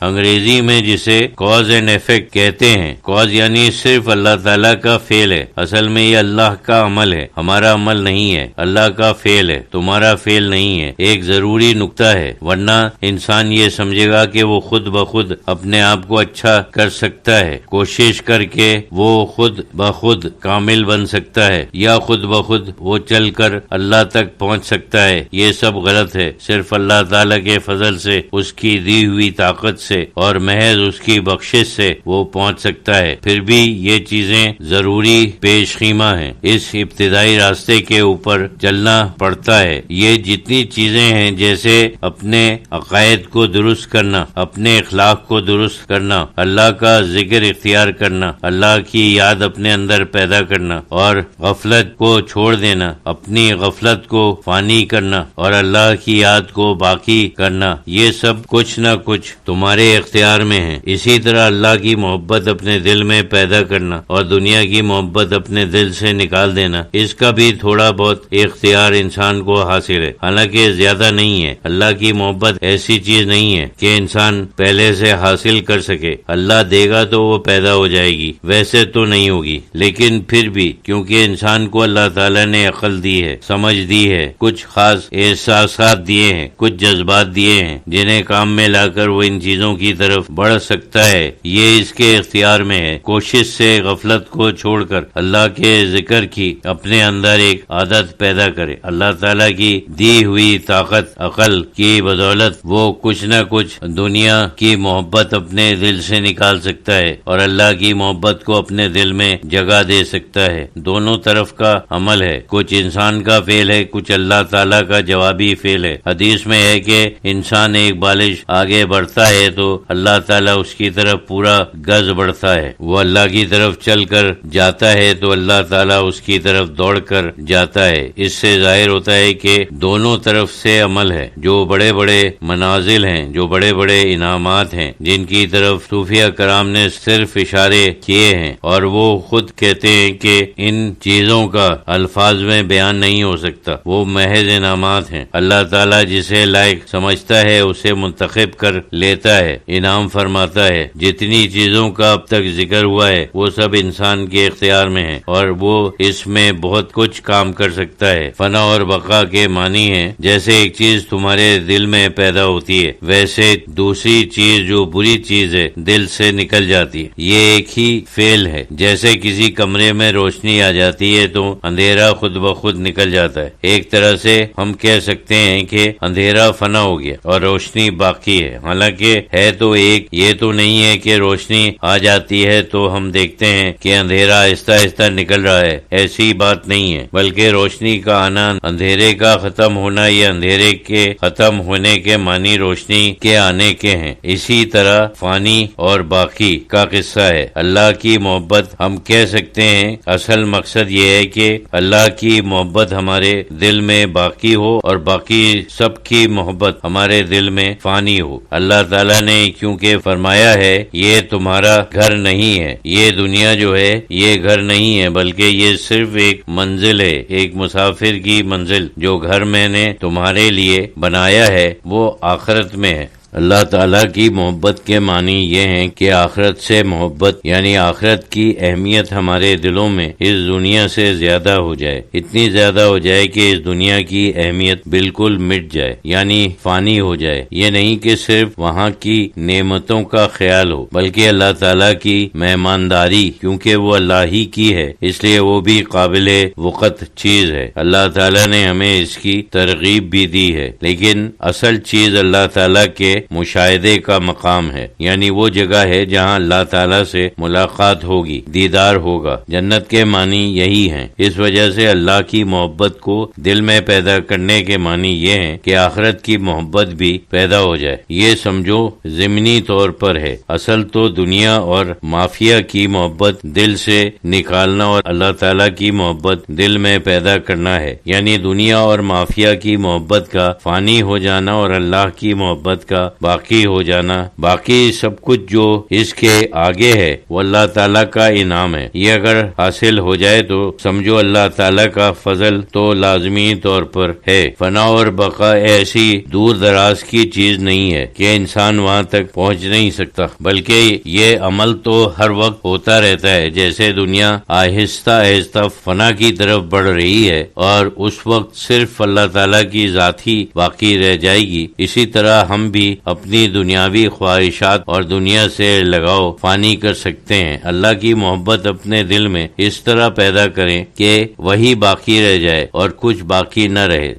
انگریزی میں جسے کاز اینڈ ایفیکٹ کہتے ہیں، کاز یعنی صرف اللہ تعالیٰ کا فعل ہے، اصل میں یہ اللہ کا عمل ہے، ہمارا عمل نہیں ہے، اللہ کا فعل ہے، تمہارا فعل نہیں ہے، ایک ضروری نقطہ ہے، ورنہ انسان یہ سمجھے گا کہ وہ خود بخود اپنے آپ کو اچھا کر سکتا ہے، کوشش کر کے وہ خود بخود کامل بن سکتا ہے، یا خود بخود وہ چل کر اللہ تک پہنچ سکتا ہے۔ یہ سب غلط ہے، صرف اللہ تعالیٰ کے فضل سے، اس کی دی ہوئی طاقت سے اور محض اس کی بخشش سے وہ پہنچ سکتا ہے۔ پھر بھی یہ چیزیں ضروری پیش خیمہ ہیں، اس ابتدائی راستے کے اوپر چلنا پڑتا ہے۔ یہ جتنی چیزیں ہیں جیسے اپنے عقائد کو درست کرنا، اپنے اخلاق کو درست کرنا، اللہ کا ذکر اختیار کرنا، اللہ کی یاد اپنے اندر پیدا کرنا اور غفلت کو چھوڑ دینا، اپنی غفلت کو فانی کرنا اور اللہ کی یاد کو باقی کرنا، یہ سب کچھ نہ کچھ تمہارے اختیار میں ہے۔ اسی طرح اللہ کی محبت اپنے دل میں پیدا کرنا اور دنیا کی محبت اپنے دل سے نکال دینا، اس کا بھی تھوڑا بہت اختیار انسان کو حاصل ہے، حالانکہ زیادہ نہیں ہے۔ اللہ کی محبت ایسی چیز نہیں ہے کہ انسان پہلے سے حاصل کر سکے، اللہ دے گا تو وہ پیدا ہو جائے گی، ویسے تو نہیں ہوگی، لیکن پھر بھی کیونکہ انسان کو اللہ تعالیٰ نے عقل دی ہے، سمجھ دی ہے، کچھ خاص احساسات دیے ہیں، کچھ جذبات دیے ہیں جنہیں کام میں لا کر وہ ان چیزوں کی طرف بڑھ سکتا ہے، یہ اس کے اختیار میں ہے۔ کوشش سے غفلت کو چھوڑ کر اللہ کے ذکر کی اپنے اندر ایک عادت پیدا کرے، اللہ تعالیٰ کی دی ہوئی طاقت عقل کی بدولت وہ کچھ نہ کچھ دنیا کی محبت اپنے دل سے نکال سکتا ہے اور اللہ کی محبت کو اپنے دل میں جگہ دے سکتا ہے۔ دونوں طرف کا عمل ہے، کچھ انسان کا فعل ہے، کچھ اللہ تعالیٰ کا جوابی فعل ہے۔ حدیث میں ہے کہ انسان ایک بالش آگے بڑھتا ہے تو اللہ تعالیٰ اس کی طرف پورا گز بڑھتا ہے، وہ اللہ کی طرف چل کر جاتا ہے تو اللہ تعالیٰ اس کی طرف دوڑ کر جاتا ہے۔ اس سے ظاہر ہوتا ہے کہ دونوں طرف سے عمل ہے۔ جو بڑے بڑے منازل ہیں، جو بڑے بڑے انعامات ہیں جن کی طرف صوفیہ کرام نے صرف اشارے کیے ہیں اور وہ خود کہتے ہیں کہ ان چیزوں کا الفاظ میں بیان نہیں ہو سکتا، وہ محض انعامات ہیں، اللہ تعالیٰ جسے لائق سمجھتا ہے اسے منتخب کر لیتا ہے، انعام فرماتا ہے۔ جتنی چیزوں کا اب تک ذکر ہوا ہے وہ سب انسان کے اختیار میں ہے اور وہ اس میں بہت کچھ کام کر سکتا ہے۔ فنا اور بقا کے معنی ہیں جیسے ایک چیز تمہارے دل میں پیدا ہوتی ہے ویسے دوسری چیز جو بری چیز ہے دل سے نکل جاتی ہے، یہ ایک ہی فعل ہے۔ جیسے کسی کمرے میں روشنی آ جاتی ہے تو اندھیرا خود بخود نکل جاتا ہے، ایک طرح سے ہم کہہ سکتے ہیں کہ اندھیرا فنا ہو گیا اور روشنی باقی ہے، حالانکہ ہے تو ایک۔ یہ تو نہیں ہے کہ روشنی آ جاتی ہے تو ہم دیکھتے ہیں کہ اندھیرا آہستہ آہستہ نکل رہا ہے، ایسی بات نہیں ہے، بلکہ روشنی کا آنا، اندھیرے کا ختم ہونا، یہ اندھیرے کے ختم ہونے کے معنی روشنی کے آنے کے ہیں۔ اسی طرح فانی اور باقی کا قصہ ہے۔ اللہ کی محبت ہم کہہ سکتے ہیں اصل مقصد یہ ہے کہ اللہ کی محبت ہمارے دل میں باقی ہو اور باقی سب کی محبت ہمارے دل میں فانی ہو۔ اللہ تعالیٰ نے کیونکہ فرمایا ہے یہ تمہارا گھر نہیں ہے، یہ دنیا جو ہے یہ گھر نہیں ہے بلکہ یہ صرف ایک منزل ہے، ایک مسافر کی منزل، جو گھر میں نے تمہارے لیے بنایا ہے وہ آخرت میں ہے۔ اللہ تعالیٰ کی محبت کے معنی یہ ہیں کہ آخرت سے محبت، یعنی آخرت کی اہمیت ہمارے دلوں میں اس دنیا سے زیادہ ہو جائے، اتنی زیادہ ہو جائے کہ اس دنیا کی اہمیت بالکل مٹ جائے، یعنی فانی ہو جائے۔ یہ نہیں کہ صرف وہاں کی نعمتوں کا خیال ہو بلکہ اللہ تعالیٰ کی مہمانداری، کیونکہ وہ اللہ ہی کی ہے اس لیے وہ بھی قابل وقت چیز ہے۔ اللہ تعالیٰ نے ہمیں اس کی ترغیب بھی دی ہے، لیکن اصل چیز اللہ تعالیٰ کے مشاہدے کا مقام ہے، یعنی وہ جگہ ہے جہاں اللہ تعالیٰ سے ملاقات ہوگی، دیدار ہوگا۔ جنت کے معنی یہی ہیں۔ اس وجہ سے اللہ کی محبت کو دل میں پیدا کرنے کے معنی یہ ہیں کہ آخرت کی محبت بھی پیدا ہو جائے۔ یہ سمجھو ضمنی طور پر ہے، اصل تو دنیا اور مافیا کی محبت دل سے نکالنا اور اللہ تعالیٰ کی محبت دل میں پیدا کرنا ہے، یعنی دنیا اور مافیا کی محبت کا فانی ہو جانا اور اللہ کی محبت کا باقی ہو جانا، باقی سب کچھ جو اس کے آگے ہے وہ اللہ تعالیٰ کا انعام ہے۔ یہ اگر حاصل ہو جائے تو سمجھو اللہ تعالیٰ کا فضل تو لازمی طور پر ہے۔ فنا اور بقا ایسی دور دراز کی چیز نہیں ہے کہ انسان وہاں تک پہنچ نہیں سکتا، بلکہ یہ عمل تو ہر وقت ہوتا رہتا ہے۔ جیسے دنیا آہستہ آہستہ فنا کی طرف بڑھ رہی ہے اور اس وقت صرف اللہ تعالیٰ کی ذات ہی باقی رہ جائے گی، اسی طرح ہم بھی اپنی دنیاوی خواہشات اور دنیا سے لگاؤ فانی کر سکتے ہیں۔ اللہ کی محبت اپنے دل میں اس طرح پیدا کریں کہ وہی باقی رہ جائے اور کچھ باقی نہ رہے۔